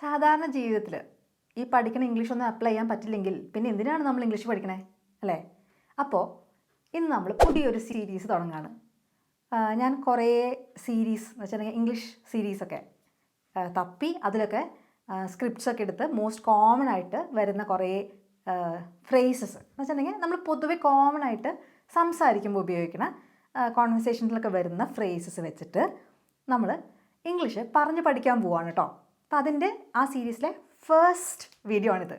സാധാരണ ജീവിതത്തിൽ ഈ പഠിക്കുന്ന ഇംഗ്ലീഷൊന്നും അപ്ലൈ ചെയ്യാൻ പറ്റില്ലെങ്കിൽ പിന്നെ എന്തിനാണ് നമ്മൾ ഇംഗ്ലീഷ് പഠിക്കണേ അല്ലേ? അപ്പോൾ ഇന്ന് നമ്മൾ പുതിയൊരു സീരീസ് തുടങ്ങുകയാണ്. ഞാൻ കുറേ സീരീസ് എന്ന് വെച്ചിട്ടുണ്ടെങ്കിൽ ഇംഗ്ലീഷ് സീരീസൊക്കെ തപ്പി അതിലൊക്കെ സ്ക്രിപ്റ്റ്സൊക്കെ എടുത്ത് മോസ്റ്റ് കോമൺ ആയിട്ട് വരുന്ന കുറേ ഫ്രേസസ് എന്ന് വെച്ചിട്ടുണ്ടെങ്കിൽ നമ്മൾ പൊതുവെ കോമൺ ആയിട്ട് സംസാരിക്കുമ്പോൾ ഉപയോഗിക്കുന്ന കോൺവെർസേഷനിലൊക്കെ വരുന്ന ഫ്രേസസ് വെച്ചിട്ട് നമ്മൾ ഇംഗ്ലീഷ് പറഞ്ഞ് പഠിക്കാൻ പോവാണ് കേട്ടോ. അപ്പോൾ അതിൻ്റെ ആ സീരീസിലെ ഫസ്റ്റ് വീഡിയോ ആണിത്.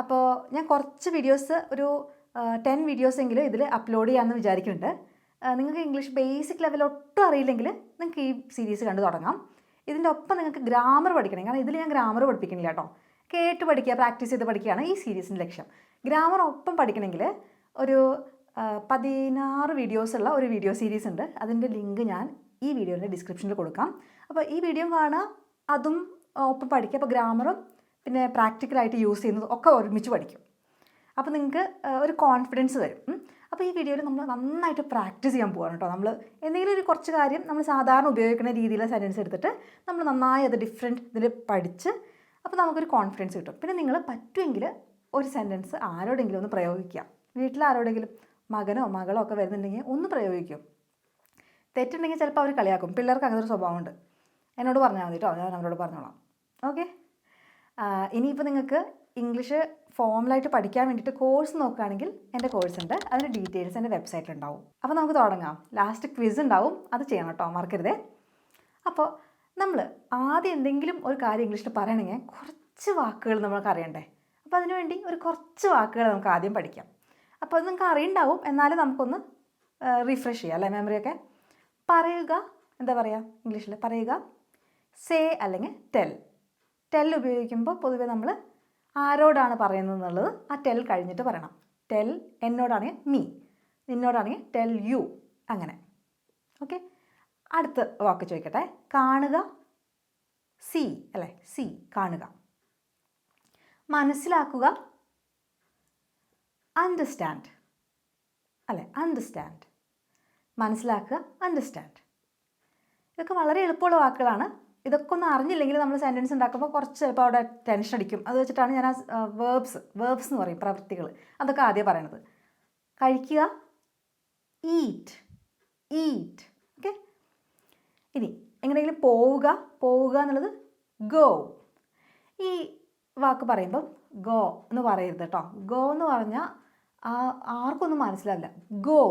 അപ്പോൾ ഞാൻ കുറച്ച് വീഡിയോസ് ഒരു 10 വീഡിയോസെങ്കിലും ഇതിൽ അപ്ലോഡ് ചെയ്യാമെന്ന് വിചാരിക്കുന്നുണ്ട്. നിങ്ങൾക്ക് ഇംഗ്ലീഷ് ബേസിക് ലെവൽ ഒട്ടും അറിയില്ലെങ്കിൽ നിങ്ങൾക്ക് ഈ സീരീസ് കണ്ട് തുടങ്ങാം. ഇതിൻ്റെ ഒപ്പം നിങ്ങൾക്ക് ഗ്രാമർ പഠിക്കണം. കാരണം ഇതിൽ ഞാൻ ഗ്രാമർ പഠിപ്പിക്കണില്ല കേട്ടോ. കേട്ട് പഠിക്കുക, പ്രാക്ടീസ് ചെയ്ത് പഠിക്കുകയാണ് ഈ സീരീസിൻ്റെ ലക്ഷ്യം. ഗ്രാമർ ഒപ്പം പഠിക്കണമെങ്കിൽ ഒരു 16 വീഡിയോസുള്ള ഒരു വീഡിയോ സീരീസ് ഉണ്ട്. അതിൻ്റെ ലിങ്ക് ഞാൻ ഈ വീഡിയോയുടെ ഡിസ്ക്രിപ്ഷനിൽ കൊടുക്കാം. അപ്പോൾ ഈ വീഡിയോ കാണുക, അതും ഒപ്പം പഠിക്കുക. അപ്പോൾ ഗ്രാമറും പിന്നെ പ്രാക്ടിക്കലായിട്ട് യൂസ് ചെയ്യുന്നതും ഒക്കെ ഒരുമിച്ച് പഠിക്കും. അപ്പോൾ നിങ്ങൾക്ക് ഒരു കോൺഫിഡൻസ് വരും. അപ്പോൾ ഈ വീഡിയോയിൽ നമ്മൾ നന്നായിട്ട് പ്രാക്ടീസ് ചെയ്യാൻ പോവാണ് കേട്ടോ. നമ്മൾ എന്തെങ്കിലും ഒരു കുറച്ച് കാര്യം നമ്മൾ സാധാരണ ഉപയോഗിക്കുന്ന രീതിയിലുള്ള സെൻറ്റൻസ് എടുത്തിട്ട് നമ്മൾ നന്നായി അത് ഡിഫറെൻറ്റ് ഇതിൽ പഠിച്ച് അപ്പോൾ നമുക്കൊരു കോൺഫിഡൻസ് കിട്ടും. പിന്നെ നിങ്ങൾ പറ്റുമെങ്കിൽ ഒരു സെൻറ്റൻസ് ആരോടെങ്കിലും ഒന്ന് പ്രയോഗിക്കുക. വീട്ടിൽ ആരോടെങ്കിലും മകനോ മകളോ ഒക്കെ വരുന്നുണ്ടെങ്കിൽ ഒന്ന് പ്രയോഗിക്കും. തെറ്റുണ്ടെങ്കിൽ ചിലപ്പോൾ അവർ കളിയാക്കും. പിള്ളേർക്ക് അങ്ങനെ ഒരു സ്വഭാവമുണ്ട്. എന്നോട് പറഞ്ഞാൽ മതി കേട്ടോ, ഞാൻ അവരോട് പറഞ്ഞോളാം. ഓക്കെ. ഇനിയിപ്പോൾ നിങ്ങൾക്ക് ഇംഗ്ലീഷ് ഫോമലായിട്ട് പഠിക്കാൻ വേണ്ടിയിട്ട് കോഴ്സ് നോക്കുകയാണെങ്കിൽ എൻ്റെ കോഴ്സ് ഉണ്ട്. അതിൻ്റെ ഡീറ്റെയിൽസ് എൻ്റെ വെബ്സൈറ്റിലുണ്ടാവും. അപ്പോൾ നമുക്ക് തുടങ്ങാം. ലാസ്റ്റ് ക്വിസ് ഉണ്ടാവും, അത് ചെയ്യണം കേട്ടോ, മറക്കരുതേ. അപ്പോൾ നമ്മൾ ആദ്യം എന്തെങ്കിലും ഒരു കാര്യം ഇംഗ്ലീഷിൽ പറയണമെങ്കിൽ കുറച്ച് വാക്കുകൾ നമുക്ക് അറിയണ്ടേ. അപ്പോൾ അതിനുവേണ്ടി ഒരു കുറച്ച് വാക്കുകൾ നമുക്ക് ആദ്യം പഠിക്കാം. അപ്പോൾ അത് നിങ്ങൾക്ക് അറിയുണ്ടാവും, എന്നാലും നമുക്കൊന്ന് റിഫ്രഷ് ചെയ്യാം അല്ലേ മെമ്മറിയൊക്കെ. പറയുക, എന്താ പറയുക ഇംഗ്ലീഷിൽ? പറയുക, സേ അല്ലെങ്കിൽ ടെൽ. ടെൽ ഉപയോഗിക്കുമ്പോൾ പൊതുവെ നമ്മൾ ആരോടാണ് പറയുന്നത് എന്നുള്ളത് ആ ടെൽ കഴിഞ്ഞിട്ട് പറയണം. ടെൽ എന്നോടാണെങ്കിൽ മീ, നിന്നോടാണെങ്കിൽ ടെൽ യു, അങ്ങനെ. ഓക്കെ. അടുത്ത വാക്ക് ചോദിക്കട്ടെ. കാണുക, സീ അല്ലേ, സീ കാണുക. മനസ്സിലാക്കുക, അണ്ടർസ്റ്റാൻഡ് അല്ലേ, അണ്ടർസ്റ്റാൻഡ്. മനസ്സിലാക്കുക, അണ്ടർസ്റ്റാൻഡ്. ഇതൊക്കെ വളരെ എളുപ്പമുള്ള വാക്കുകളാണ്. ഇതൊക്കെ ഒന്നും അറിഞ്ഞില്ലെങ്കിൽ നമ്മൾ സെൻറ്റൻസ് ഉണ്ടാക്കുമ്പോൾ കുറച്ച് ചിലപ്പോൾ അവിടെ ടെൻഷൻ അടിക്കും. അത് വെച്ചിട്ടാണ് ഞാൻ ആ വേർബ്സ് എന്ന് പറയും, പ്രവൃത്തികൾ, അതൊക്കെ ആദ്യം പറയണത്. കഴിക്കുക, ഈറ്റ്, ഈറ്റ്. ഓക്കെ. ഇനി എങ്ങനെയെങ്കിലും പോവുക എന്നുള്ളത് ഗോ. ഈ വാക്ക് പറയുമ്പം ഗോ എന്ന് പറയരുത് കേട്ടോ. ഗോ എന്ന് പറഞ്ഞാൽ ആർക്കൊന്നും മനസ്സിലാവില്ല. ഗോ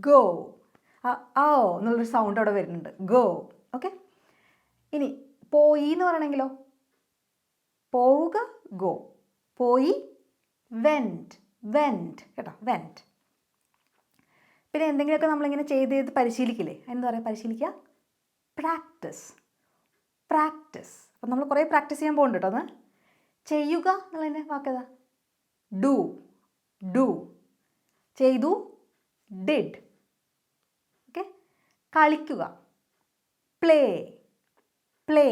ഗോ ഓ എന്നുള്ളൊരു സൗണ്ട് അവിടെ വരുന്നുണ്ട്. ഗോ. ഓക്കെ. ഇനി പോയി എന്ന് പറയണമെങ്കിലോ, പോവുക ഗോ, പോയി വെൻറ്റ്, വെൻറ്റ് കേട്ടോ, വെൻറ്റ്. പിന്നെ എന്തെങ്കിലുമൊക്കെ നമ്മളിങ്ങനെ ചെയ്ത് പരിശീലിക്കില്ലേ, എന്താ പറയുക, പരിശീലിക്കുക, പ്രാക്ടീസ്, പ്രാക്ടീസ്. അപ്പം നമ്മൾ കുറേ പ്രാക്ടീസ് ചെയ്യാൻ പോകുന്നുണ്ട് കേട്ടോ. അത് ചെയ്യുക എന്നുള്ളതിൻ്റെ വാക്കേതാ? Do, do. ചെയ്തു, ഡിഡ്. ഓക്കെ. കളിക്കുക, പ്ലേ, പ്ലേ.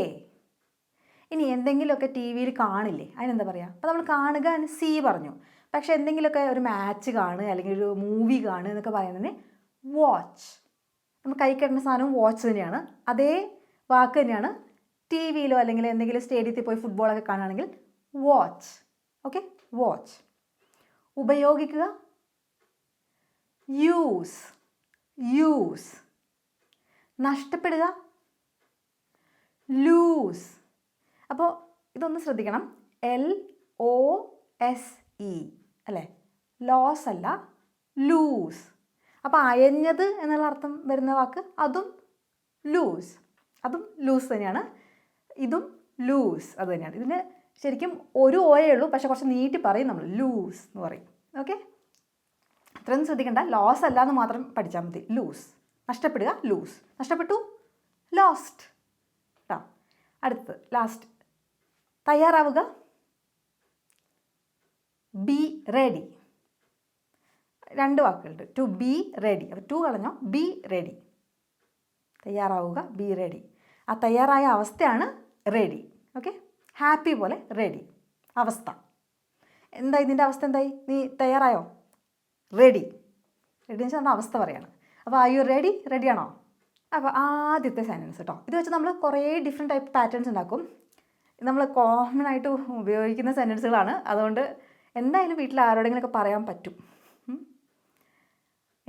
ഇനി എന്തെങ്കിലുമൊക്കെ ടി വിയിൽ കാണില്ലേ, അതിനെന്താ പറയുക? അപ്പോൾ നമ്മൾ കാണുക എന്ന് സീ പറഞ്ഞു. പക്ഷേ എന്തെങ്കിലുമൊക്കെ ഒരു മാച്ച് കാണുക അല്ലെങ്കിൽ ഒരു മൂവി കാണുക എന്നൊക്കെ പറയുന്നതിന് വാച്ച്. നമ്മൾ കൈ കെട്ടുന്ന സാധനവും വാച്ച് തന്നെയാണ്. അതേ വാക്ക് തന്നെയാണ് ടി വിയിലോ അല്ലെങ്കിൽ എന്തെങ്കിലും സ്റ്റേഡിയത്തിൽ പോയി ഫുട്ബോളൊക്കെ കാണുകയാണെങ്കിൽ വാച്ച്. Okay, watch. ഉപയോഗിക്കുക, യൂസ്, യൂസ്. നഷ്ടപ്പെടുക, ലൂസ്. അപ്പോൾ ഇതൊന്ന് ശ്രദ്ധിക്കണം. LOSE അല്ലേ, ലോസ് അല്ല, ലൂസ്. അപ്പോൾ അയഞ്ഞത് എന്നുള്ള അർത്ഥം വരുന്ന വാക്ക് അതും ലൂസ്, അതും ലൂസ് തന്നെയാണ്. ഇതും ലൂസ് അത് തന്നെയാണ്. ഇതിന് ശരിക്കും ഒരു ഓയേ ഉള്ളൂ, പക്ഷെ കുറച്ച് നീട്ടി പറയും നമ്മൾ, ലൂസ് എന്ന് പറയും. ഓക്കെ. അത്രയൊന്നും ശ്രദ്ധിക്കണ്ട. ലോസ് അല്ല എന്ന് മാത്രം പഠിച്ചാൽ മതി. ലൂസ്, നഷ്ടപ്പെടുക, ലൂസ്. നഷ്ടപ്പെട്ടു, ലോസ്റ്റ്. അടുത്തത് ലാസ്റ്റ്, തയ്യാറാവുക, ബി റെഡി. 2 വാക്കുകളുണ്ട്, ടു ബി റെഡി. അപ്പോൾ ടു കളഞ്ഞോ, ബി റെഡി. തയ്യാറാവുക, ബി റെഡി. ആ തയ്യാറായ അവസ്ഥയാണ് റെഡി. ഓക്കെ. ഹാപ്പി പോലെ റെഡി, അവസ്ഥ. എന്തായി നിൻ്റെ അവസ്ഥ? എന്തായി? നീ തയ്യാറായോ? റെഡി. റെഡി എന്ന് വെച്ചാൽ അവസ്ഥ പറയാണ്. അപ്പോൾ ആർ യു റെഡി? റെഡിയാണോ? അപ്പോൾ ആദ്യത്തെ സെൻറ്റൻസ് കേട്ടോ. ഇത് വെച്ച് നമ്മൾ കുറേ ഡിഫറെൻറ്റ് ടൈപ്പ് പാറ്റേൺസ് ഉണ്ടാക്കും. നമ്മൾ കോമൺ ആയിട്ട് ഉപയോഗിക്കുന്ന സെൻറ്റൻസുകളാണ്. അതുകൊണ്ട് എന്തായാലും വീട്ടിൽ ആരോടെങ്കിലുമൊക്കെ പറയാൻ പറ്റും.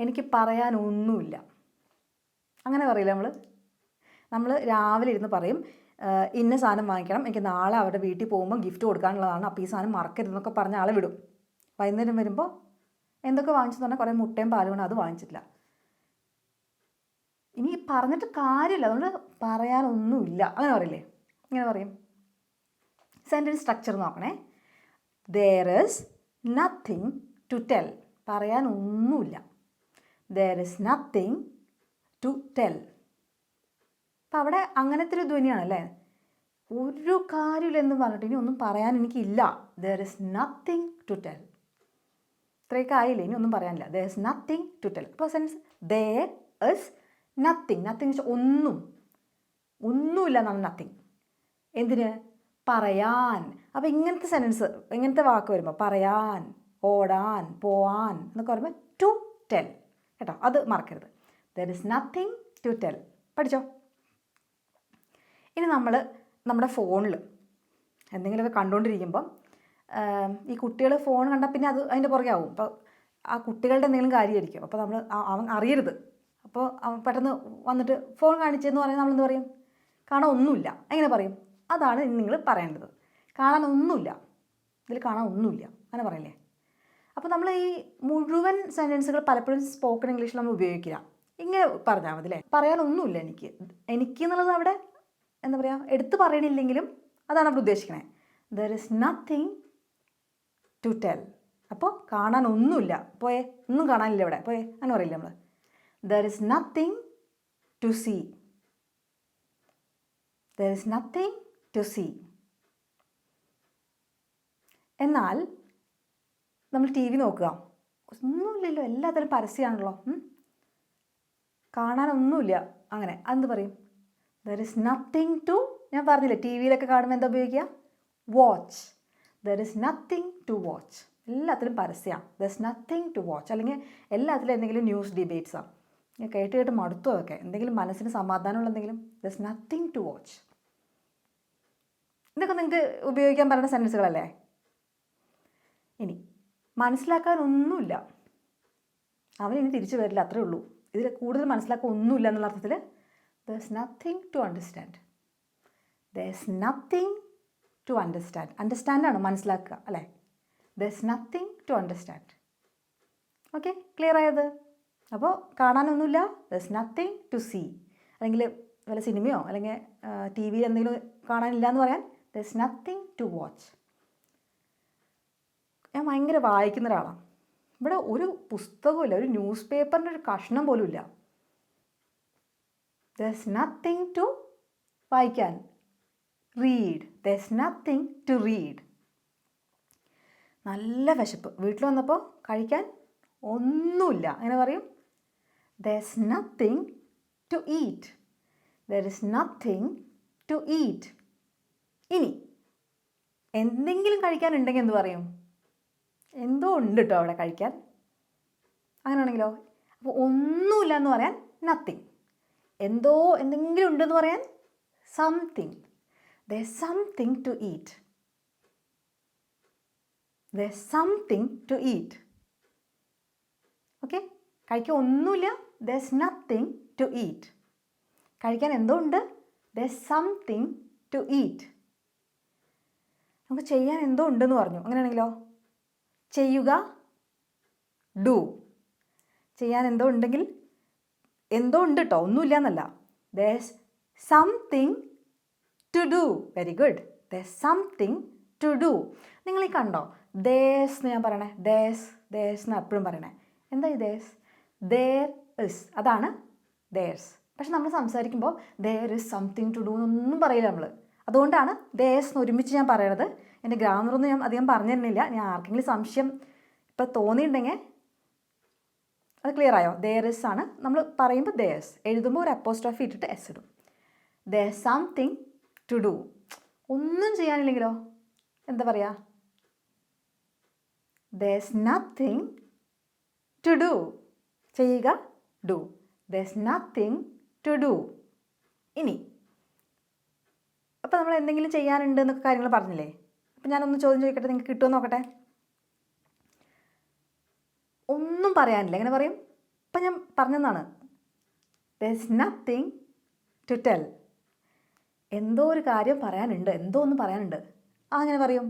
എനിക്ക് പറയാനൊന്നുമില്ല, അങ്ങനെ പറയില്ല നമ്മൾ രാവിലെ ഇരുന്ന് പറയും ഇന്ന സാധനം വാങ്ങിക്കണം, എനിക്ക് നാളെ അവരുടെ വീട്ടിൽ പോകുമ്പോൾ ഗിഫ്റ്റ് കൊടുക്കാനുള്ളതാണ്, അപ്പോൾ ഈ സാധനം മറക്കരുതെന്നൊക്കെ പറഞ്ഞ ആളെ വിടും. വൈകുന്നേരം വരുമ്പോൾ എന്തൊക്കെ വാങ്ങിച്ചെന്ന് പറഞ്ഞാൽ കുറേ മുട്ടയും പാലും കൊണ്ട് അത് വാങ്ങിച്ചിട്ടില്ല. ഇനി പറഞ്ഞിട്ട് കാര്യമില്ല, അതുകൊണ്ട് പറയാനൊന്നുമില്ല അങ്ങനെ പറയില്ലേ, ഇങ്ങനെ പറയും. സെൻറ്റൻസ് സ്ട്രക്ചർ നോക്കണേ. there is nothing to tell, പറയാനൊന്നുമില്ല. there is nothing to tell. അപ്പം അവിടെ അങ്ങനത്തെ ഒരു ധ്വനിയാണല്ലേ, ഒരു കാര്യമില്ലെന്ന് പറഞ്ഞിട്ട് ഇനി ഒന്നും പറയാൻ എനിക്കില്ല. there is nothing to tell. ഇത്രയൊക്കെ ആയില്ലേ, ഇനി ഒന്നും പറയാനില്ല. there is nothing to tell. അപ്പോൾ sense there is nothing. nothing വെച്ചാൽ ഒന്നുമില്ല എന്നാണ് nothing. എന്തിന്? പറയാൻ. അപ്പോൾ ഇങ്ങനത്തെ സെൻറ്റൻസ്, ഇങ്ങനത്തെ വാക്ക് വരുമ്പോൾ പറയാൻ, ഓടാൻ, പോവാൻ എന്നൊക്കെ പറയുമ്പോൾ ടു ടെൽ കേട്ടോ, അത് മറക്കരുത്. there is nothing to tell. പഠിച്ചോ? ഇനി നമ്മൾ നമ്മുടെ ഫോണിൽ എന്തെങ്കിലുമൊക്കെ കണ്ടുകൊണ്ടിരിക്കുമ്പം ഈ കുട്ടികൾ ഫോൺ കണ്ടാൽ പിന്നെ അതിൻ്റെ പുറകെ ആവും. അപ്പോൾ ആ കുട്ടികളുടെ എന്തെങ്കിലും കാര്യമായിരിക്കും, അപ്പോൾ നമ്മൾ അവൻ അറിയരുത്. അപ്പോൾ അവൻ പെട്ടെന്ന് വന്നിട്ട് ഫോൺ കാണിച്ചെന്ന് പറയുന്നത് നമ്മളെന്ത് പറയും? കാണാൻ ഒന്നുമില്ല. എങ്ങനെ പറയും? അതാണ് നിങ്ങൾ പറയേണ്ടത്. കാണാൻ ഒന്നുമില്ല, ഇതിൽ കാണാൻ ഒന്നുമില്ല അങ്ങനെ പറയില്ലേ. അപ്പോൾ നമ്മൾ ഈ മുഴുവൻ സെൻറ്റൻസുകൾ പലപ്പോഴും സ്പോക്കൺ ഇംഗ്ലീഷിൽ നമ്മൾ ഉപയോഗിക്കില്ല. ഇങ്ങനെ പറഞ്ഞാൽ മതി അല്ലേ, പറയാനൊന്നുമില്ല എനിക്ക് എന്നുള്ളത് അവിടെ എന്താ പറയുക, എടുത്ത് പറയണില്ലെങ്കിലും അതാണ് അവിടെ ഉദ്ദേശിക്കണേ. there is nothing to tell. അപ്പോൾ കാണാൻ ഒന്നുമില്ല, പോയെ ഒന്നും കാണാനില്ല ഇവിടെ, പോയെ അങ്ങനെ പറയില്ല നമ്മൾ. there is nothing to see. there is nothing to see. എന്നാൽ നമ്മൾ ടി വി നോക്കുക, ഒന്നുമില്ലല്ലോ, എല്ലാത്തിലും പരസ്യമാണല്ലോ, കാണാനൊന്നുമില്ല, അങ്ങനെ അതെന്ത് പറയും? there is nothing to, ഞാൻ പറഞ്ഞില്ലേ ടി വിയിലൊക്കെ കാണുമ്പോൾ എന്താ ഉപയോഗിക്കുക? Watch. there is nothing to watch. എല്ലാത്തിലും പരസ്യമാണ്. there is nothing to watch. അല്ലെങ്കിൽ എല്ലാത്തിലും എന്തെങ്കിലും ന്യൂസ് ഡിബേറ്റ്സാണ്. ഞാൻ കേട്ട് മടുത്തു അതൊക്കെ. എന്തെങ്കിലും മനസ്സിന് സമാധാനമുള്ള എന്തെങ്കിലും. there is nothing to watch. ഇതൊക്കെ നിങ്ങൾക്ക് ഉപയോഗിക്കാൻ പറയുന്ന സെൻറ്റൻസുകളല്ലേ. ഇനി മനസ്സിലാക്കാനൊന്നുമില്ല, അവൻ ഇനി തിരിച്ചു വരില്ല, അത്രേ ഉള്ളൂ. ഇതിൽ കൂടുതൽ മനസ്സിലാക്കാൻ ഒന്നുമില്ല എന്നുള്ള അർത്ഥത്തിൽ there is nothing to understand. there is nothing to understand. അണ്ടർസ്റ്റാൻഡാണ് മനസ്സിലാക്കുക അല്ലേ. there is nothing to understand. Okay, clear ആയത്? അപ്പോൾ കാണാനൊന്നുമില്ല, there is nothing to see. അല്ലെങ്കിൽ വല്ല സിനിമയോ അല്ലെങ്കിൽ ടി വിയിൽ എന്തെങ്കിലും കാണാനില്ല എന്ന് പറയാൻ there is nothing to watch. ഞാൻ ഭയങ്കര വായിക്കുന്ന ഒരാളാണ്. ഇവിടെ ഒരു പുസ്തകമില്ല, ഒരു ന്യൂസ് പേപ്പറിൻ്റെ ഒരു കഷ്ണം പോലും ഇല്ല. there is nothing to വായിക്കാൻ. read. there is nothing to read. നല്ല വിശപ്പ്, വീട്ടിൽ വന്നപ്പോൾ കഴിക്കാൻ ഒന്നുമില്ല, അങ്ങനെ പറയും there is nothing to eat. there is nothing to eat. ഇനി എന്തെങ്കിലും കഴിക്കാനുണ്ടെങ്കിൽ എന്ത് പറയും? എന്തോ ഉണ്ട് കേട്ടോ അവിടെ കഴിക്കാൻ, അങ്ങനെയാണെങ്കിലോ? അപ്പോൾ ഒന്നുമില്ല എന്ന് പറയാൻ നത്തിങ്, എന്തെങ്കിലും ഉണ്ടെന്ന് പറയാൻ something. there is something to eat. there is something to eat. Okay, കഴിക്കാൻ ഒന്നുമില്ല, there is nothing to eat. കഴിക്കാൻ എന്തോ ഉണ്ട്, there is something to eat. നമുക്ക് ചെയ്യാൻ എന്തോ ഉണ്ടെന്ന് പറഞ്ഞു, അങ്ങനെയാണെങ്കിലോ? ചെയ്യുക, ഡു. ചെയ്യാൻ എന്തോ ഉണ്ടെങ്കിൽ എന്തോ ഉണ്ട് കേട്ടോ, ഒന്നുമില്ല എന്നല്ല. there is something to do. Very good. there is something to do. നിങ്ങൾ ഈ കണ്ടോ ദേസ് എന്ന് ഞാൻ പറയണേ, ദേസ് എന്ന് എപ്പോഴും പറയണേ. എന്താ ഈ ദേസ്? there is, അതാണ് ദേഴ്സ്. പക്ഷെ നമ്മൾ സംസാരിക്കുമ്പോൾ there is something to do എന്നൊന്നും പറയില്ല നമ്മൾ. അതുകൊണ്ടാണ് ദേസ് എന്ന് ഒരുമിച്ച് ഞാൻ പറയണത്. എൻ്റെ ഗ്രാമറൊന്നും ഞാൻ അധികം പറഞ്ഞു തരുന്നില്ല. ഞാൻ ആർക്കെങ്കിലും സംശയം ഇപ്പം തോന്നിയിട്ടുണ്ടെങ്കിൽ അത് ക്ലിയർ ആയോ? there is ആണ് നമ്മൾ പറയുമ്പോൾ ദേഴ്സ്, എഴുതുമ്പോൾ ഒരു അപ്പോസ്ട്രോഫി ഇട്ടിട്ട് എസ് ഇടും. there is something to do. ഒന്നും ചെയ്യാനില്ലെങ്കിലോ എന്താ പറയുക? there is nothing to do. ചെയ്യുക, do. there is nothing to do. ഇനി അപ്പോൾ നമ്മൾ എന്തെങ്കിലും ചെയ്യാനുണ്ട് എന്നൊക്കെ കാര്യങ്ങൾ പറഞ്ഞില്ലേ. അപ്പോൾ ഞാനൊന്ന് ചോദ്യം ചോദിക്കട്ടെ, നിങ്ങൾക്ക് കിട്ടുമെന്ന് നോക്കട്ടെ. ഒന്നും പറയാനില്ല, എങ്ങനെ പറയും? ഇപ്പം ഞാൻ പറഞ്ഞതാണ്, there is nothing to tell. എന്തോ ഒരു കാര്യം പറയാനുണ്ട്, എന്തോ ഒന്ന് പറയാനുണ്ട്, അങ്ങനെ പറയും.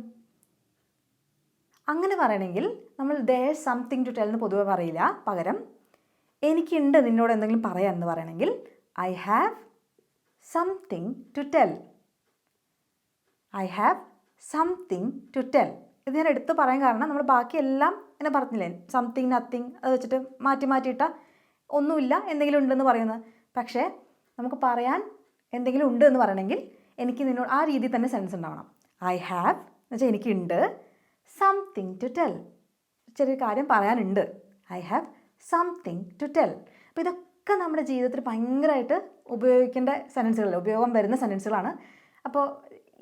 അങ്ങനെ പറയണമെങ്കിൽ നമ്മൾ there is something to tell എന്ന് പൊതുവെ പറയില്ല. പകരം എനിക്കുണ്ട് നിന്നോട് എന്തെങ്കിലും പറയാമെന്ന് പറയണമെങ്കിൽ I have something to tell. I have something to tell. ഇത് ഞാൻ എടുത്ത് പറയാൻ കാരണം നമ്മൾ ബാക്കിയെല്ലാം എന്നെ പറഞ്ഞില്ലേ, സംതിങ് നത്തിങ് അത് വെച്ചിട്ട് മാറ്റി മാറ്റിയിട്ട ഒന്നുമില്ല എന്തെങ്കിലും ഉണ്ടെന്ന് പറയുന്നത്. പക്ഷേ നമുക്ക് പറയാൻ എന്തെങ്കിലും ഉണ്ട് എന്ന് പറയണമെങ്കിൽ എനിക്ക് നിന്നോട് ആ രീതിയിൽ തന്നെ സെൻസ് ഉണ്ടാവണം. ഐ ഹാവ് എന്ന് വെച്ചാൽ എനിക്കുണ്ട്, സംതിങ് ടു ടെൽ ചെറിയ കാര്യം പറയാനുണ്ട്, I have something to tell. അപ്പോൾ ഇതൊക്കെ നമ്മുടെ ജീവിതത്തിൽ ഭയങ്കരമായിട്ട് ഉപയോഗിക്കേണ്ട സെൻറ്റൻസുകളല്ലേ, ഉപയോഗം വരുന്ന സെൻറ്റൻസുകളാണ്. അപ്പോൾ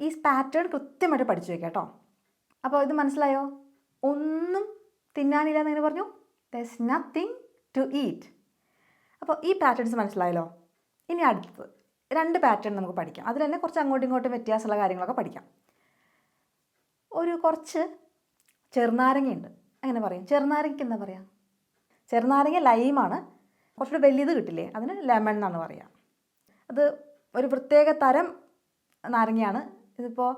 ഈ പാറ്റേൺ കൃത്യമായിട്ട് പഠിച്ചു വയ്ക്കാം കേട്ടോ. അപ്പോൾ ഇത് മനസ്സിലായോ? ഒന്നും തിന്നാനില്ല എന്നെങ്ങനെ പറഞ്ഞു? There is nothing to eat. അപ്പോൾ ഈ പാറ്റേൺസ് മനസ്സിലായല്ലോ. ഇനി അടുത്തത് 2 പാറ്റേൺ നമുക്ക് പഠിക്കാം. അതിൽ തന്നെ കുറച്ച് അങ്ങോട്ടും ഇങ്ങോട്ടും വ്യത്യാസമുള്ള കാര്യങ്ങളൊക്കെ പഠിക്കാം. ഒരു കുറച്ച് ചെറുനാരങ്ങയുണ്ട്, അങ്ങനെ പറയും. ചെറുനാരങ്ങയ്ക്ക് എന്താ പറയുക? ചെറുനാരങ്ങ ലൈമാണ്, കുറച്ചുകൂടെ വലിയത് കിട്ടില്ലേ, അതിന് ലെമൺ എന്നാണ് പറയുക. അത് ഒരു പ്രത്യേക തരം നാരങ്ങയാണ്. ഇതിപ്പോൾ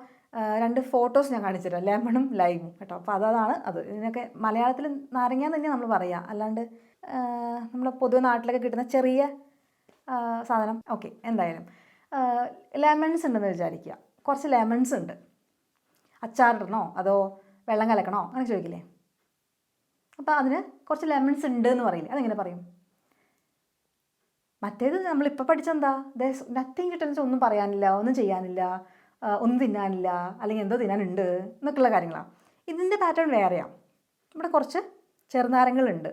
2 ഫോട്ടോസ് ഞാൻ കാണിച്ചുതരാം, ലെമണും ലൈമും കേട്ടോ. അപ്പോൾ അതാണ് അത്. ഇതിനൊക്കെ മലയാളത്തിൽ നാരങ്ങ എന്ന് തന്നെയാണ് നമ്മൾ പറയുക, അല്ലാണ്ട് നമ്മുടെ പൊതുവെ നാട്ടിലൊക്കെ കിട്ടുന്ന ചെറിയ സാധനം. ഓക്കെ, എന്തായാലും ലെമൺസ് ഉണ്ടെന്ന് വിചാരിക്കുക. കുറച്ച് ലെമൺസ് ഉണ്ട്. അച്ചാറിടണോ അതോ വെള്ളം കലക്കണോ അങ്ങനെ ചോദിക്കില്ലേ. അപ്പോൾ അതിന് കുറച്ച് ലെമൺസ് ഉണ്ട് എന്ന് പറയില്ലേ, അതെങ്ങനെ പറയും? മറ്റേത് നമ്മളിപ്പോൾ പഠിച്ചെന്താ, നത്തിങ് കിട്ടുന്ന ഒന്നും പറയാനില്ല, ഒന്നും ചെയ്യാനില്ല, ഒന്നും തിന്നാനില്ല, അല്ലെങ്കിൽ എന്തോ തിന്നാനുണ്ട് എന്നൊക്കെയുള്ള കാര്യങ്ങളാണ്. ഇതിൻ്റെ പാറ്റേൺ വേറെയാണ്. ഇവിടെ കുറച്ച് ചെറുനാരങ്ങളുണ്ട്,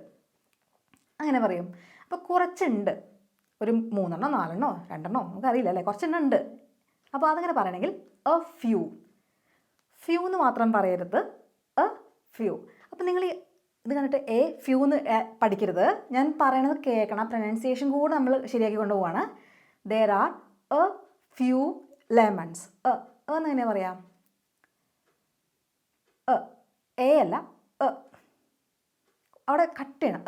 അങ്ങനെ പറയും. അപ്പോൾ കുറച്ചുണ്ട്, ഒരു 3 4 2 നമുക്കറിയില്ല അല്ലേ, കുറച്ചെണ്ണം ഉണ്ട്. അപ്പോൾ അതങ്ങനെ പറയണമെങ്കിൽ എ ഫ്യൂ. ഫ്യൂ എന്ന് മാത്രം പറയരുത്, എ ഫ്യൂ. അപ്പോൾ നിങ്ങൾ ഇത് കണ്ടിട്ട് എ ഫ്യൂ എന്ന് പഠിക്കരുത്, ഞാൻ പറയണത് കേൾക്കണം. പ്രൊനൗൺസിയേഷൻ കൂടെ നമ്മൾ ശരിയാക്കി കൊണ്ടുപോവാണ്. There are a few lemons. എന്ന് എങ്ങനെ പറയാം? എ അല്ല, അവിടെ കട്ട് ചെയ്യണം,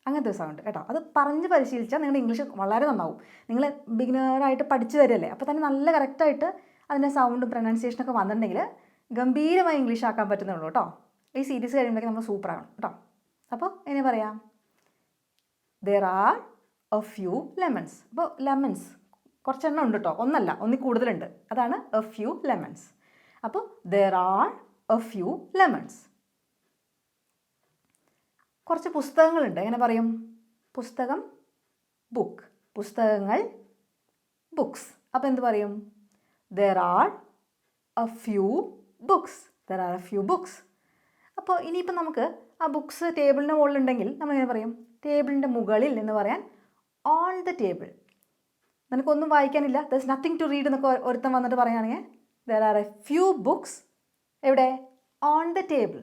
അങ്ങനത്തെ ഒരു സൗണ്ട് കേട്ടോ. അത് പറഞ്ഞ് പരിശീലിച്ചാൽ നിങ്ങളുടെ ഇംഗ്ലീഷ് വളരെ നന്നാവും. നിങ്ങൾ ബിഗിനറായിട്ട് പഠിച്ചു വരില്ലേ, അപ്പോൾ തന്നെ നല്ല കറക്റ്റായിട്ട് അതിൻ്റെ സൗണ്ടും പ്രൊനൗൺസിയേഷനൊക്കെ വന്നിട്ടുണ്ടെങ്കിൽ ഗംഭീരമായി ഇംഗ്ലീഷ് ആക്കാൻ പറ്റുന്നുള്ളൂ കേട്ടോ. ഈ സീരീസ് കഴിയുമ്പോഴേക്കും നമ്മൾ സൂപ്പറാകണം കേട്ടോ. അപ്പോൾ എങ്ങനെ പറയാം? There are a few lemons. അപ്പോൾ ലെമൺസ് കുറച്ചെണ്ണം ഉണ്ട് കേട്ടോ, ഒന്നല്ല, ഒന്നിൽ കൂടുതലുണ്ട്, അതാണ് എ ഫ്യൂ ലെമൺസ്. അപ്പോൾ there are a few lemons. കുറച്ച് പുസ്തകങ്ങളുണ്ട്, എങ്ങനെ പറയും? പുസ്തകം ബുക്ക്, പുസ്തകങ്ങൾ ബുക്സ്. അപ്പോൾ എന്ത് പറയും? There are a few books. There are a few books. അപ്പോൾ ഇനിയിപ്പോൾ നമുക്ക് ആ ബുക്സ് ടേബിളിൻ്റെ മുകളിലുണ്ടെങ്കിൽ നമ്മളെങ്ങനെ പറയും? ടേബിളിൻ്റെ മുകളിൽ എന്ന് പറയാൻ ഓൺ ദ ടേബിൾ. നിനക്കൊന്നും വായിക്കാനില്ല, there is nothing to read എന്നൊക്കെ ഒരുത്തം വന്നിട്ട് പറയുകയാണെങ്കിൽ there are a few books എവിടെ? On the table.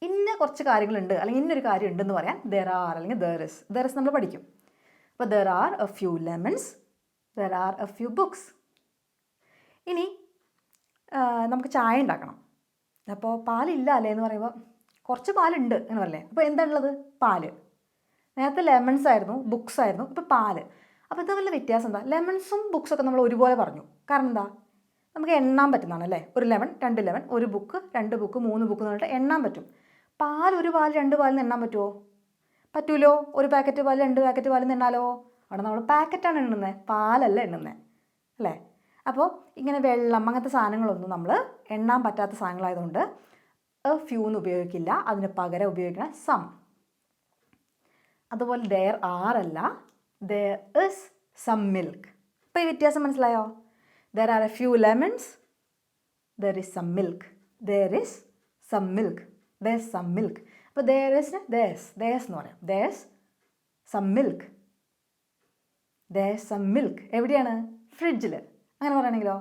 ഇന്ന കുറച്ച് കാര്യങ്ങളുണ്ട് അല്ലെങ്കിൽ ഇന്നൊരു കാര്യം ഉണ്ടെന്ന് പറയാൻ ദർ ആർ അല്ലെങ്കിൽ ദർ ഇസ്. ദർ ഇസ് നമ്മൾ പഠിക്കും. അപ്പോൾ there are a few lemons, there are a few books. ഇനി നമുക്ക് ചായ ഉണ്ടാക്കണം. അപ്പോൾ പാലില്ല അല്ലേ എന്ന് പറയുമ്പോൾ കുറച്ച് പാലുണ്ട് എന്ന് പറയല്ലേ. അപ്പോൾ എന്താണുള്ളത്? പാല്. നേരത്തെ ലെമൺസ് ആയിരുന്നു, ബുക്സ് ആയിരുന്നു, ഇപ്പോൾ പാല്. അപ്പോൾ ഇത് തമ്മിലുള്ള വ്യത്യാസം എന്താ? ലെമൺസും ബുക്സൊക്കെ നമ്മൾ ഒരുപോലെ പറഞ്ഞു. കാരണം എന്താ? നമുക്ക് എണ്ണാൻ പറ്റുന്നതാണ് അല്ലേ. ഒരു ലെമൺ, 2 ലെമൺ, ഒരു ബുക്ക്, 2 ബുക്ക്, 3 ബുക്ക് എന്ന് പറഞ്ഞിട്ട് എണ്ണാൻ പറ്റും. പാൽ, ഒരു പാൽ 2 പാലിന് എണ്ണാൻ പറ്റുമോ? പറ്റൂലോ. ഒരു പാക്കറ്റ് പാൽ 2 പാക്കറ്റ് പാലിന് എണ്ണാലോ? അവിടെ നമ്മൾ പാക്കറ്റാണ് എണ്ണുന്നത്, പാലല്ല എണ്ണുന്നത് അല്ലേ. അപ്പോൾ ഇങ്ങനെ വെള്ളം അങ്ങനത്തെ സാധനങ്ങളൊന്നും നമ്മൾ എണ്ണാൻ പറ്റാത്ത സാധനങ്ങളായതുകൊണ്ട് എ ഫ്യൂ എന്ന് ഉപയോഗിക്കില്ല, അതിന് പകരം ഉപയോഗിക്കണം സം. അതുപോലെ ദർ ആർ അല്ല, ദർ ഇസ് സം മിൽക്ക്. അപ്പോൾ ഈ വ്യത്യാസം മനസ്സിലായോ? There are a few lemons, there is some milk. There is some milk, there is some milk. അപ്പോൾ ദർ ഇസ് ദേഴ്സ് എന്ന് പറയാം. There's some milk, there's some milk. എവിടെയാണ്? ഫ്രിഡ്ജിൽ. അങ്ങനെ പറയണമെങ്കിലോ?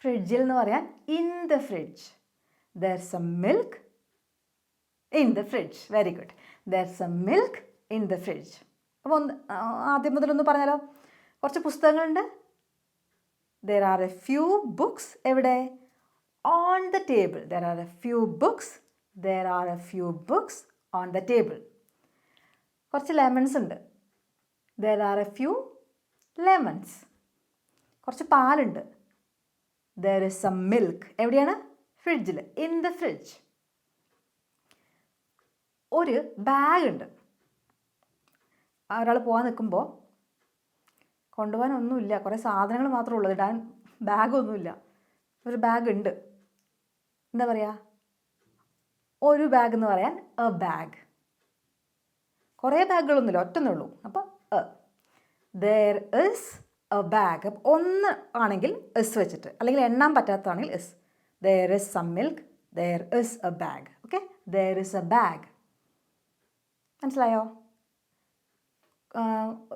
ഫ്രിഡ്ജിൽ എന്ന് പറയാൻ in the fridge. There's some milk in the fridge. Very good. There's some milk in the fridge. അപ്പോൾ ആദ്യം മുതലൊന്ന് പറഞ്ഞാലോ? കുറച്ച് പുസ്തകങ്ങളുണ്ട്. There are a few books. എവിടെ? On the table. There are a few books. There are a few books on the table. കുറച്ച് lemons ഉണ്ട്. There are a few lemons. കുറച്ച് പാലുണ്ട്. There is some milk. എവിടെയാണ്? ഫ്രിഡ്ജിൽ. In the fridge. ഒരു bag ഉണ്ട്. ഒരാൾ പോകാൻ നിൽക്കുമ്പോൾ കൊണ്ടുപോകാനൊന്നുമില്ല, കുറേ സാധനങ്ങൾ മാത്രമേ ഉള്ളൂ, ഇടാൻ ബാഗൊന്നുമില്ല. ഒരു ബാഗ് ഉണ്ട്. എന്താ പറയുക? ഒരു ബാഗ് എന്ന് പറയാൻ എ ബാഗ്. കുറേ ബാഗുകളൊന്നുമില്ല, ഒറ്റൊന്നേ ഉള്ളൂ. അപ്പോൾ there is a bag. അപ്പോൾ ഒന്ന് ആണെങ്കിൽ എസ് വെച്ചിട്ട്, അല്ലെങ്കിൽ എണ്ണാൻ പറ്റാത്തതാണെങ്കിൽ S. there is some milk. there is a bag. Okay, there is a bag. മനസ്സിലായോ?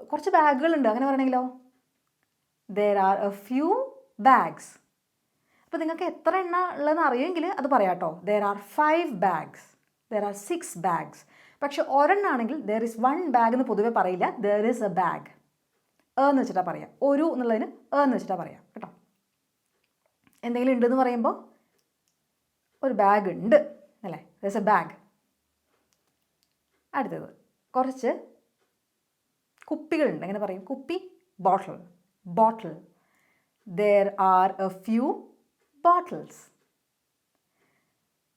കുറച്ച് ബാഗുകളുണ്ട്, അങ്ങനെ പറയണമെങ്കിലോ there are a few bags. അപ്പോൾ നിങ്ങൾക്ക് എത്ര എണ്ണ ഉള്ളതെന്ന് അറിയുമെങ്കിൽ അത് പറയാം കേട്ടോ. there are 5 bags. there are 6 bags. പക്ഷെ ഒരെണ്ണാണെങ്കിൽ there is 1 bag എന്ന് പൊതുവെ പറയില്ല, there is a bag. എന്ന് വെച്ചിട്ടാണ് പറയാം. ഒരു എന്നുള്ളതിന് എന്ന് വെച്ചിട്ടാണ് പറയാം കേട്ടോ. എന്തെങ്കിലും ഉണ്ടെന്ന് പറയുമ്പോൾ ഒരു ബാഗ് ഉണ്ട് അല്ലേ, there is a bag. അടുത്തത് കുറച്ച് കുപ്പികളുണ്ട്, എങ്ങനെ പറയും? കുപ്പി, ബോട്ടിൽ. ബോട്ടിൽ. there are a few bottles.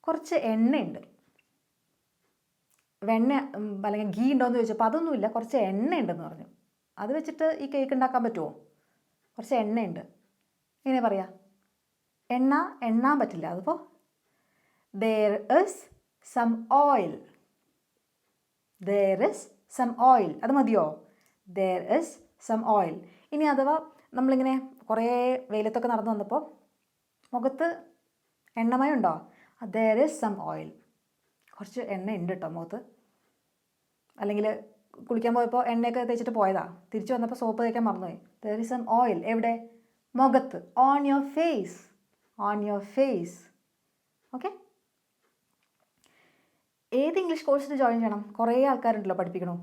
കുറച്ച് എണ്ണയുണ്ട്. വെണ്ണ അല്ലെങ്കിൽ ഗീ ഉണ്ടോയെന്ന് ചോദിച്ചപ്പോൾ അതൊന്നുമില്ല, കുറച്ച് എണ്ണയുണ്ടെന്ന് പറഞ്ഞു. അത് വെച്ചിട്ട് ഈ കേക്ക് ഉണ്ടാക്കാൻ പറ്റുമോ? കുറച്ച് എണ്ണയുണ്ട്, എങ്ങനെ പറയാം? എണ്ണാൻ പറ്റില്ല. അതിപ്പോൾ there is some oil. there is some oil. അത് മതിയോ? there is some oil. ഇനി അഥവാ നമ്മളിങ്ങനെ കുറേ വെയിലത്തൊക്കെ നടന്നു വന്നപ്പോൾ മുഖത്ത് എണ്ണമയം ഉണ്ടോ? there is some oil. കുറച്ച് എണ്ണ ഉണ്ട് കേട്ടോ മുഖത്ത്. അല്ലെങ്കിൽ കുളിക്കാൻ പോയപ്പോൾ എണ്ണയൊക്കെ തേച്ചിട്ട് പോയതാ, തിരിച്ചു വന്നപ്പോൾ സോപ്പ് തേക്കാൻ മറന്നുപോയി. there is some oil. എവിടെ? മുഖത്ത്. on your face. on your face. Okay. ഏത് ഇംഗ്ലീഷ് കോഴ്സിൽ ജോയിൻ ചെയ്യണം? കുറേ ആൾക്കാരുണ്ടല്ലോ പഠിപ്പിക്കണോ.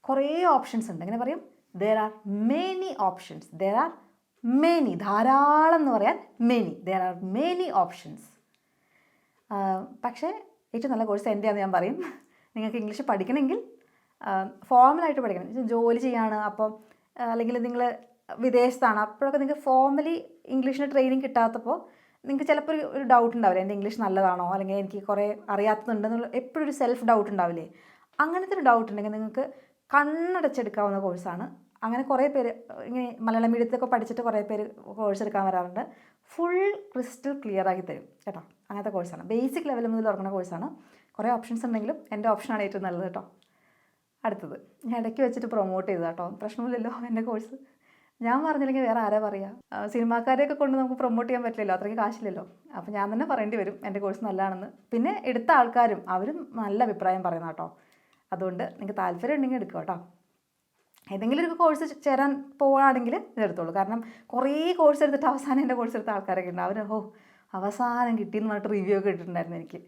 കുറേ ഓപ്ഷൻസ് ഉണ്ട്, എങ്ങനെ പറയും? there are many options. there are many. ധാരാളം എന്ന് പറയാൻ many. there are many options. പക്ഷേ ഏറ്റവും നല്ല കോഴ്സ് എൻ്റെയാണെന്ന് ഞാൻ പറയും. നിങ്ങൾക്ക് ഇംഗ്ലീഷ് പഠിക്കണമെങ്കിൽ ഫോർമലായിട്ട് പഠിക്കണം. ജോലി ചെയ്യാണ് അപ്പം, അല്ലെങ്കിൽ നിങ്ങൾ വിദേശത്താണ്, അപ്പോഴൊക്കെ നിങ്ങൾക്ക് ഫോർമലി ഇംഗ്ലീഷിന് ട്രെയിനിങ് കിട്ടാത്തപ്പോൾ നിങ്ങൾക്ക് ചിലപ്പോൾ ഒരു ഡൗട്ട് ഉണ്ടാവില്ലേ, എൻ്റെ ഇംഗ്ലീഷ് നല്ലതാണോ, അല്ലെങ്കിൽ എനിക്ക് കുറേ അറിയാത്തതുണ്ടെന്നുള്ള എപ്പോഴും ഒരു സെൽഫ് ഡൗട്ട് ഉണ്ടാവില്ലേ. അങ്ങനത്തെ ഒരു ഡൗട്ട് ഉണ്ടെങ്കിൽ നിങ്ങൾക്ക് കണ്ണടച്ചെടുക്കാവുന്ന കോഴ്സാണ്. അങ്ങനെ കുറേ പേര് ഇങ്ങനെ മലയാളം മീഡിയത്തിലൊക്കെ പഠിച്ചിട്ട് കുറേ പേര് കോഴ്സ് എടുക്കാൻ വരാറുണ്ട്. ഫുൾ ക്രിസ്റ്റൽ ക്ലിയർ ആക്കി തരും കേട്ടോ. അങ്ങനത്തെ കോഴ്സാണ്, ബേസിക് ലെവൽ മുതൽ തുടങ്ങുന്ന കോഴ്സാണ്. കുറേ ഓപ്ഷൻസ് ഉണ്ടെങ്കിലും എൻ്റെ ഓപ്ഷനാണ് ഏറ്റവും നല്ലത് കേട്ടോ. അടുത്തത് ഞാൻ ഇടയ്ക്ക് വെച്ചിട്ട് പ്രൊമോട്ട് ചെയ്തത് കേട്ടോ, പ്രശ്നമില്ലല്ലോ. എൻ്റെ കോഴ്സ് ഞാൻ പറഞ്ഞില്ലെങ്കിൽ വേറെ ആരാ പറയുക? സിനിമാക്കാരെയൊക്കെ കൊണ്ട് നമുക്ക് പ്രൊമോട്ട് ചെയ്യാൻ പറ്റില്ലല്ലോ, അത്രയ്ക്ക് കാശില്ലല്ലോ. അപ്പോൾ ഞാൻ തന്നെ പറയേണ്ടി വരും എൻ്റെ കോഴ്സ് നല്ലതാണെന്ന്. പിന്നെ എടുത്ത ആൾക്കാരും അവരും നല്ല അഭിപ്രായം പറയുന്ന കേട്ടോ. അതുകൊണ്ട് നിങ്ങൾക്ക് താല്പര്യം ഉണ്ടെങ്കിൽ എടുക്കുക കേട്ടോ. ഏതെങ്കിലും ഒരു കോഴ്സ് ചേരാൻ പോവുകയാണെങ്കിൽ ഇതെടുത്തോളൂ. കാരണം കുറേ കോഴ്സ് എടുത്തിട്ട് അവസാനം എൻ്റെ കോഴ്സ് എടുത്ത ആൾക്കാരൊക്കെ ഉണ്ട്. അവർ അവസാനം കിട്ടിയെന്ന് പറഞ്ഞിട്ട് റിവ്യൂ ഒക്കെ ഇട്ടിട്ടുണ്ടായിരുന്നു എനിക്ക്.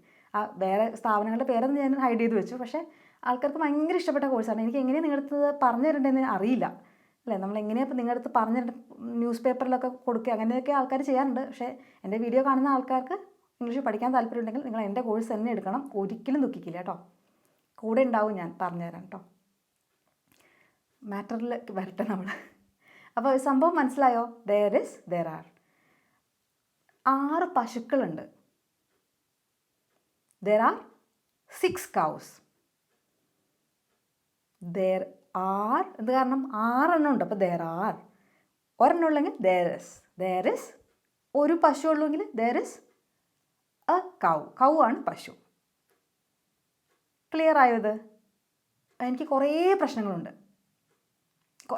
വേറെ സ്ഥാപനങ്ങളുടെ പേരൊന്നും ഞാൻ ഹൈഡ് ചെയ്ത് വെച്ചു. പക്ഷേ ആൾക്കാർക്ക് ഭയങ്കര ഇഷ്ടപ്പെട്ട കോഴ്സാണ്. എനിക്ക് എങ്ങനെയാണ് നിങ്ങളടുത്ത് പറഞ്ഞു തരേണ്ടതെന്ന് അറിയില്ല അല്ലേ. നമ്മളെങ്ങനെയാണ് ഇപ്പോൾ നിങ്ങളടുത്ത് പറഞ്ഞു തരേണ്ട, ന്യൂസ് പേപ്പറിലൊക്കെ കൊടുക്കുക, അങ്ങനെയൊക്കെ ആൾക്കാർ ചെയ്യാറുണ്ട്. പക്ഷേ എൻ്റെ വീഡിയോ കാണുന്ന ആൾക്കാർക്ക് ഇംഗ്ലീഷ് പഠിക്കാൻ താല്പര്യമുണ്ടെങ്കിൽ നിങ്ങൾ എൻ്റെ കോഴ്സ് തന്നെ എടുക്കണം. ഒരിക്കലും ദുഃഖിക്കില്ല കേട്ടോ. കൂടെ ഉണ്ടാവും, ഞാൻ പറഞ്ഞുതരാം കേട്ടോ. മാറ്ററിൽ വരട്ടെ നമ്മൾ. അപ്പോൾ സംഭവം മനസ്സിലായോ? there are 6 പശുക്കളുണ്ട്. there are 6 cows. there are എന്ത് കാരണം? 6 എണ്ണം ഉണ്ട്. അപ്പോൾ there are ഒരെണ്ണം ഉള്ളെങ്കിൽ there is ഒരു പശു ഉള്ളെങ്കിൽ there is a cow. കൗ ആണ് പശു. ക്ലിയർ ആയത്? എനിക്ക് കുറേ പ്രശ്നങ്ങളുണ്ട്,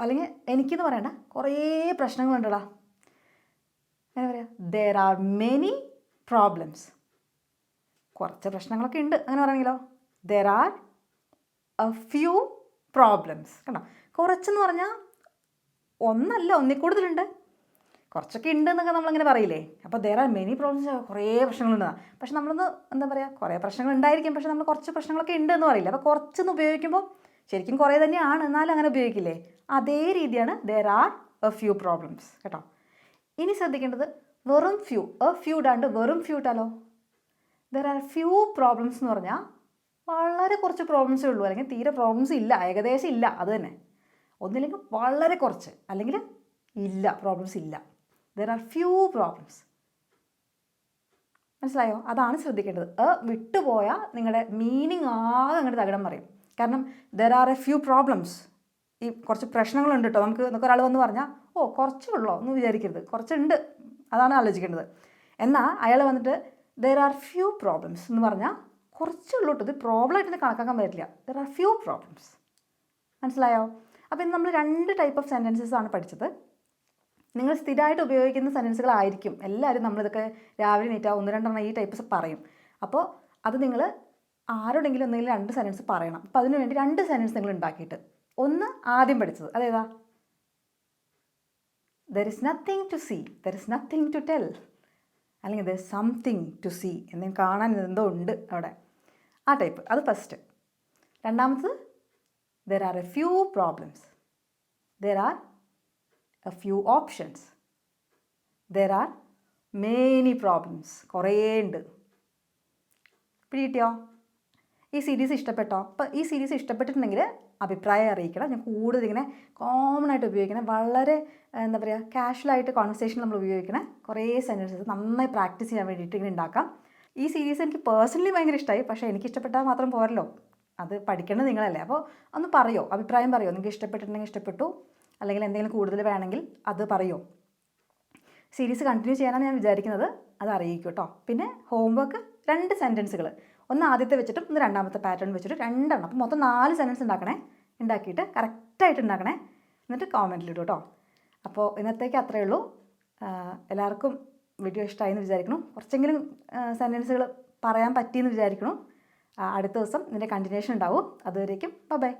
അല്ലെങ്കിൽ എനിക്കെന്ന് പറയണ്ട, കുറേ പ്രശ്നങ്ങളുണ്ടടാ. എന്താ പറയുക? there are many problems. കുറച്ച് പ്രശ്നങ്ങളൊക്കെ ഉണ്ട്, അങ്ങനെ പറയണമെങ്കിലോ there are a few problems. കണ്ടോ, കുറച്ചെന്ന് പറഞ്ഞാൽ ഒന്നല്ല, ഒന്നിൽ കൂടുതലുണ്ട്. കുറച്ചൊക്കെ ഉണ്ടെന്നൊക്കെ നമ്മളിങ്ങനെ പറയില്ലേ. അപ്പോൾ there are many problems, കുറേ പ്രശ്നങ്ങളുണ്ടെന്നാണ്. പക്ഷെ നമ്മളൊന്ന് എന്താ പറയുക, കുറേ പ്രശ്നങ്ങൾ ഉണ്ടായിരിക്കും, പക്ഷെ നമ്മൾ കുറച്ച് പ്രശ്നങ്ങളൊക്കെ ഉണ്ട് എന്ന് പറയില്ല. അപ്പോൾ കുറച്ചൊന്ന് ഉപയോഗിക്കുമ്പോൾ ശരിക്കും കുറേ തന്നെയാണ്, എന്നാലും അങ്ങനെ ഉപയോഗിക്കില്ലേ, അതേ രീതിയാണ് there are a few problems കേട്ടോ. ഇനി ശ്രദ്ധിക്കേണ്ടത് വെറും ഫ്യൂ, എ ഫ്യൂ ഇടാണ്ട് വെറും ഫ്യൂ ഇട്ടാലോ? ദർ ആർ ഫ്യൂ പ്രോബ്ലംസ് എന്ന് പറഞ്ഞാൽ വളരെ കുറച്ച് പ്രോബ്ലംസേ ഉള്ളൂ, അല്ലെങ്കിൽ തീരെ പ്രോബ്ലംസ് ഇല്ല, ഏകദേശം ഇല്ല, അത് തന്നെ. ഒന്നില്ലെങ്കിൽ വളരെ കുറച്ച്, അല്ലെങ്കിൽ ഇല്ല, പ്രോബ്ലംസ് ഇല്ല. There are few problems. മനസ്സിലായോ? അതാണ് ശ്രദ്ധിക്കേണ്ടത്. വിട്ടുപോയാൽ നിങ്ങളുടെ മീനിങ് ആകെ അങ്ങോട്ട് തകിടം പറയും. കാരണം there are a few problems, ഈ കുറച്ച് പ്രശ്നങ്ങളുണ്ട് കേട്ടോ. നമുക്ക് ഒരാൾ വന്ന് പറഞ്ഞാൽ ഓ കുറച്ചേ ഉള്ളോ എന്ന് വിചാരിക്കരുത്, കുറച്ചുണ്ട്, അതാണ് ആലോചിക്കേണ്ടത്. എന്നാൽ അയാൾ വന്നിട്ട് ദർ ആർ ഫ്യൂ പ്രോബ്ലംസ് എന്ന് പറഞ്ഞാൽ കുറച്ചേ ഉള്ളൂ കേട്ടോ, ഇത് പ്രോബ്ലമായിട്ട് കണക്കാക്കാൻ പറ്റില്ല. There are few problems. മനസ്സിലായോ? അപ്പോൾ ഇന്ന് നമ്മൾ 2 ടൈപ്പ് ഓഫ് സെൻറ്റൻസസ് ആണ് പഠിച്ചത്. നിങ്ങൾ സ്ഥിരമായിട്ട് ഉപയോഗിക്കുന്ന സെൻറ്റൻസുകളായിരിക്കും എല്ലാവരും. നമ്മളിതൊക്കെ രാവിലെ നീറ്റാ 1-2 ഈ ടൈപ്പ്സ് പറയും. അപ്പോൾ അത് നിങ്ങൾ ആരോടെങ്കിലും എന്തെങ്കിലും 2 സെൻറ്റൻസ് പറയണം. അപ്പോൾ അതിനു വേണ്ടി 2 സെൻറ്റൻസ് നിങ്ങൾ ഉണ്ടാക്കിയിട്ട്, ഒന്ന് ആദ്യം പഠിച്ചത് അതേതാ? There is nothing to see, there is nothing to tell, അല്ലെങ്കിൽ there is something to see, എന്തെങ്കിലും കാണാൻ എന്തോ ഉണ്ട് അവിടെ, ആ ടൈപ്പ്. അത് ഫസ്റ്റ്. രണ്ടാമത്തത് there are a few problems, there are a few options, there are many problems, കുറേ ഉണ്ട്. പിടികിട്ടിയോ? ഈ സീരീസ് ഇഷ്ടപ്പെട്ടോ? അപ്പോൾ ഈ സീരീസ് ഇഷ്ടപ്പെട്ടിട്ടുണ്ടെങ്കിൽ അഭിപ്രായം അറിയിക്കണം. ഞാൻ കൂടുതൽ ഇങ്ങനെ കോമൺ ആയിട്ട് ഉപയോഗിക്കണം, വളരെ എന്താ പറയുക കാഷ്വലായിട്ട് കോൺവെർസേഷൻ നമ്മൾ ഉപയോഗിക്കണം. കുറേ സെൻറ്റൻസസ് നന്നായി പ്രാക്ടീസ് ചെയ്യാൻ വേണ്ടിയിട്ട് ഇങ്ങനെ ഉണ്ടാക്കാം. ഈ സീരീസ് എനിക്ക് പേഴ്സണലി ഭയങ്കര ഇഷ്ടമായി. പക്ഷേ എനിക്ക് ഇഷ്ടപ്പെട്ടാൽ മാത്രം പോരല്ലോ, അത് പഠിക്കേണ്ടത് നിങ്ങളല്ലേ. അപ്പോൾ ഒന്ന് പറയോ, അഭിപ്രായം പറയോ, നിങ്ങൾക്ക് ഇഷ്ടപ്പെട്ടിട്ടുണ്ടെങ്കിൽ ഇഷ്ടപ്പെട്ടു, അല്ലെങ്കിൽ എന്തെങ്കിലും കൂടുതൽ വേണമെങ്കിൽ അത് പറയോ. സീരീസ് കണ്ടിന്യൂ ചെയ്യാനാണ് ഞാൻ വിചാരിക്കുന്നത്, അത് അറിയിക്കും കേട്ടോ. പിന്നെ ഹോംവർക്ക് 2 സെൻറ്റൻസുകൾ, ഒന്ന് ആദ്യത്തെ വെച്ചിട്ടും ഒന്ന് രണ്ടാമത്തെ പാറ്റേൺ വെച്ചിട്ട് 2 എണ്ണം, അപ്പോൾ മൊത്തം 4 സെൻറ്റൻസ് ഉണ്ടാക്കിയിട്ട് കറക്റ്റായിട്ട് ഉണ്ടാക്കണേ. എന്നിട്ട് കോമെൻറ്റിലിടും കേട്ടോ. അപ്പോൾ ഇന്നത്തേക്ക് അത്രയേ ഉള്ളൂ. എല്ലാവർക്കും വീഡിയോ ഇഷ്ടമായി എന്ന് വിചാരിക്കണം. കുറച്ചെങ്കിലും സെൻറ്റൻസുകൾ പറയാൻ പറ്റിയെന്ന് വിചാരിക്കണം. അടുത്ത ദിവസം ഇതിൻ്റെ കണ്ടിന്യൂഷൻ ഉണ്ടാവും. അതുവരേക്കും ബൈ.